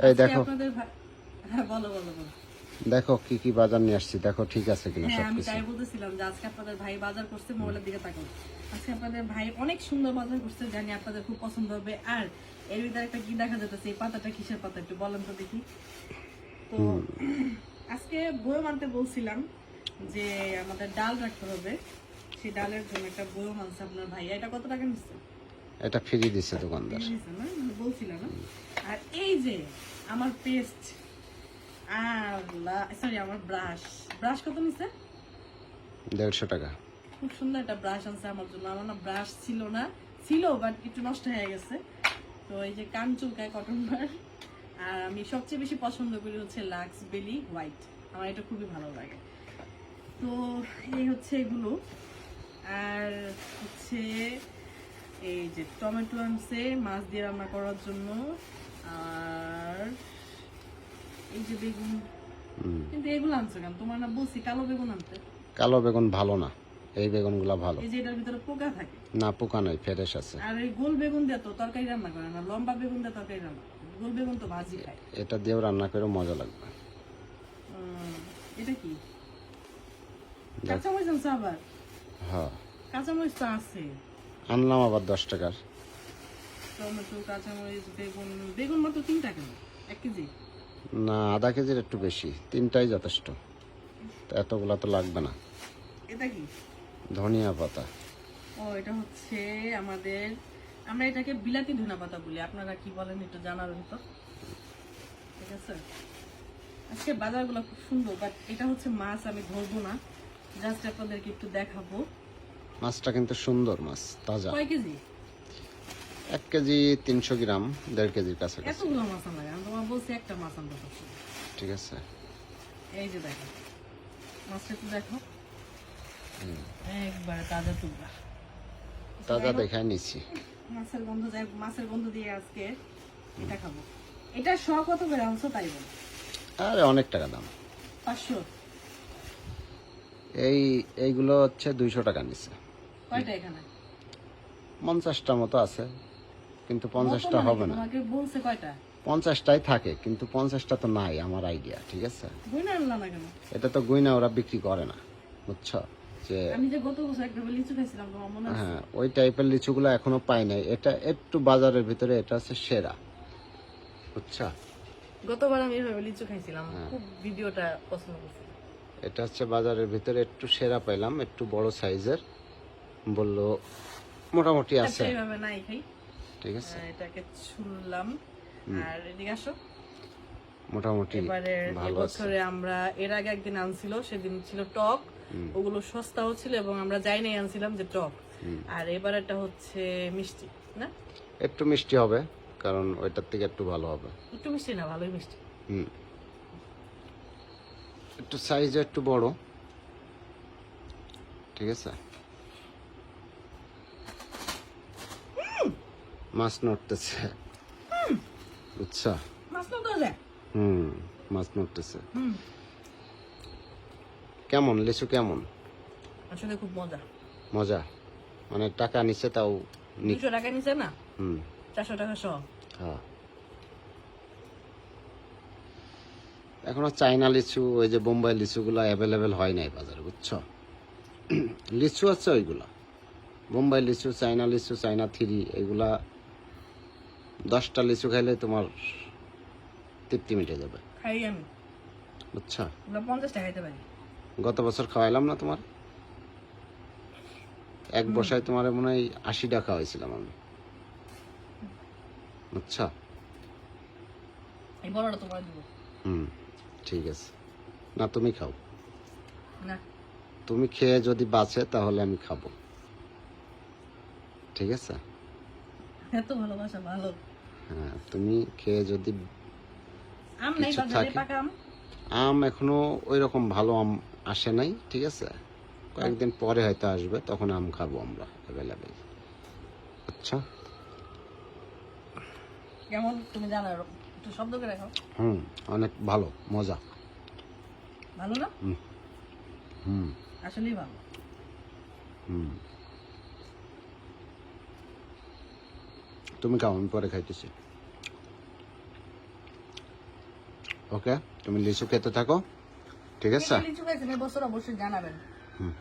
এই দেখো হ্যাঁ বলো বলো বলো। দেখো কি কি বাজার নিয়ে আসছি, দেখো ঠিক আছে কিনা হ্যাঁ আমি সবকিছু। তাই বলতেছিলাম যে আজকে আপনাদের ভাই বাজার করছে, মোবাইলের দিকে তাকাও। আজকে আপনাদের ভাই অনেক সুন্দর বাজার করছে, জানি আপনাদের খুব পছন্দ হবে। আর এর ভিতরে একটা কি দেখা যাচ্ছে, এই পাতাটা কিসের পাতা একটু বলেন তো দেখি। তো আজকে বয়ম আনতে বলছিলাম যে আমাদের ডাল রাখতে হবে, সেই ডালের জন্য একটা বয়ম আনছে আপনার ভাই। এটা কত টাকা নিচ্ছে? এটা ফ্রি দিছে দোকানদার। বলছিলাম না। আর এই যে আমার পেস্ট সরি আমার ব্রাশ, ব্রাশ কত নিচ্ছে? 150 টাকা। খুব সুন্দর একটা ব্রাশ আনছে আমার জন্য। আমার না ব্রাশ ছিল না, ছিল বাট একটু নষ্ট হয়ে গেছে। তো এই যে কান চুলকায় কটন বার। আর আমি সবচেয়ে বেশি পছন্দ করি হচ্ছে লাক্স বেলি হোয়াইট, আমার এটা খুবই ভালো লাগে। তো এই হচ্ছে এগুলো। আর হচ্ছে এই যে টমেটো আনছে মাছ দিয়ে রান্না করার জন্য। আর এই যে বেগুন, কিন্তু এগুলো আনছো কেন? তোমার না বলছি কালো বেগুন আনতে। কালো বেগুন ভালো না, এই বেগুনগুলা ভালো। এই যে এটার ভিতরে পোকা থাকে। না পোকা নাই, ফ্রেশ আছে। আর এই গোল বেগুন দিয়ে তো তরকারি রান্না করে না, লম্বা বেগুন দিয়ে তরকারি রান্না করে। গোল বেগুন তো ভাজি খায়। এটা দিয়েও রান্না করে মজা লাগবে। এটা কি কাঁচামরিচ আনছো আবার? হ্যাঁ কাঁচামরিচ তো আছে। আনলাম আবার 10 টাকার। টমেটো কাঁচামরিচ বেগুন, বেগুন মাত্র 3 টাকা, 1 কেজি। না আধা কেজির একটু বেশি, 3টাই যথেষ্ট, তো এতগুলা তো লাগবে না। এটা কি? ধনিয়া পাতা। ও এটা হচ্ছে আমাদের, আমরা এটাকে বিলাতি ধনিয়া পাতা বলি, আপনারা কি বলেন একটু জানাবেন তো। ঠিক আছে, আজকে বাজারগুলো খুব সুন্দর, বাট এটা হচ্ছে মাছ আমি ধরবো না, জাস্ট আপনাদেরকে একটু দেখাবো। মাছটা কিন্তু সুন্দর মাছ, তাজা। কয় কেজি? 1 কেজি 300 গ্রাম, 1.5 কেজির কাছাকাছি। এতগুলো মাছ আনা লাগে? আমি তোমার বলছি একটা মাছ আনতে। ঠিক আছে, এই যে দেখো মাছটা একটু দেখো, একবারে তাজা তুলবা। তাজা দেখাই নিচ্ছি। মাছের গন্ধ যায়, মাছের গন্ধ দিয়ে আজকে এটা খাবো। এটা শ কত করে আনছো তাই বল? আরে অনেক টাকা দাম। 500। এইগুলো হচ্ছে 200 টাকা নিচ্ছে। কয়টা এখানে? 50টা মতো আছে, কিন্তু 50টা হবে না। তোমাকে বলছে কয়টা? 50টাই থাকে, কিন্তু 50টা তো নাই আমার আইডিয়া। ঠিক আছে, গুইনা আনলা না কেন? এটা তো গুইনা ওরা বিক্রি করে না, বুঝছো? যে আমি যে গত বছর একটা লিচু খাইছিলাম তোমার মনে আছে? হ্যাঁ, ওই টাইপের লিচুগুলো এখনো পাই নাই। এটা একটু বাজারের ভিতরে এটা হচ্ছে সেরা, বুঝছো? গতবার আমি এভাবে লিচু খাইছিলাম, খুব ভিডিওটা পছন্দ করছি। এটা হচ্ছে বাজারের ভিতরে একটু সেরা পাইলাম, একটু বড় সাইজের, বললো মোটামুটি আছে। এইভাবে নাই খাই। ঠিক আছে, এটাকে ছুললাম। আর এদিকে আসো। মোটামুটি এবারে ভালো আছে। এবছরে আমরা এর আগে একদিন আনছিল, সেদিন ছিল টক, ওগুলো সস্তাও ছিল এবং আমরা যাই নাই আনছিলাম যে টক। আর এবার এটা হচ্ছে মিষ্টি না, একটু মিষ্টি হবে, কারণ ওইটার থেকে একটু ভালো হবে। একটু মিষ্টি না, ভালোই মিষ্টি। একটু সাইজ একটু বড়। ঠিক আছে, মাছ নড়তেছে, বুঝছো? মাছ না তো যায়। মাছ নড়তেছে। কেমন লিচু, কেমন? আসলে খুব মজা। মজা মানে টাকা নিচ্ছে তাও 200 টাকা নিছে না, 400 টাকা সহ। হ্যাঁ, এখনো চাইনা লিচু, ওই যে বোম্বাই লিচুগুলো অ্যাভেলেবেল হয় নাই বাজারে, বুঝছো? লিচু আছে ওইগুলা, বোম্বাই লিচু, চাইনা লিচু, চাইনা 3, এগুলা 10টা লিচু খাইলে তোমার তৃপ্তি মিটে যাবে। খাই আমি, বুঝছো? 50 টাকা খাইতে পারি। গত বছর খাওয়াইলাম না তোমার, এক বসায় তোমার মনে হয় 80 টাকা খাওয়াইছিলাম আমি, বুঝছো? এই বড়টা তোমার দিব। ঠিক আছে, না তুমি খাও, না তুমি খেয়ে যদি বাঁচে তাহলে আমি খাবো। ঠিক আছে, এত ভালোবাসা ভালো। হ্যাঁ, তুমি খেয়ে যদি আম নাই কিছু বাজারে, থাকে। পাকা আম? আম এখনো ওই রকম ভালো আম আসে নাই। ঠিক আছে, কয়েকদিন পরে হয়তো আসবে, তখন আম খাবো আমরা অ্যাভেলেবেল। আচ্ছা, কেমন তুমি জানো, একটু শব্দ করে রাখো। অনেক ভালো, মজা। ভালো না? আসলেই ভালো। তুমি খাও, আমি পরে খাইতেছি। ওকে, তুমি লিচু খেতে থাকো, ঠিক আছে? লিচু খাইছেন এবছর অবশ্যই জানাবেন। হুম।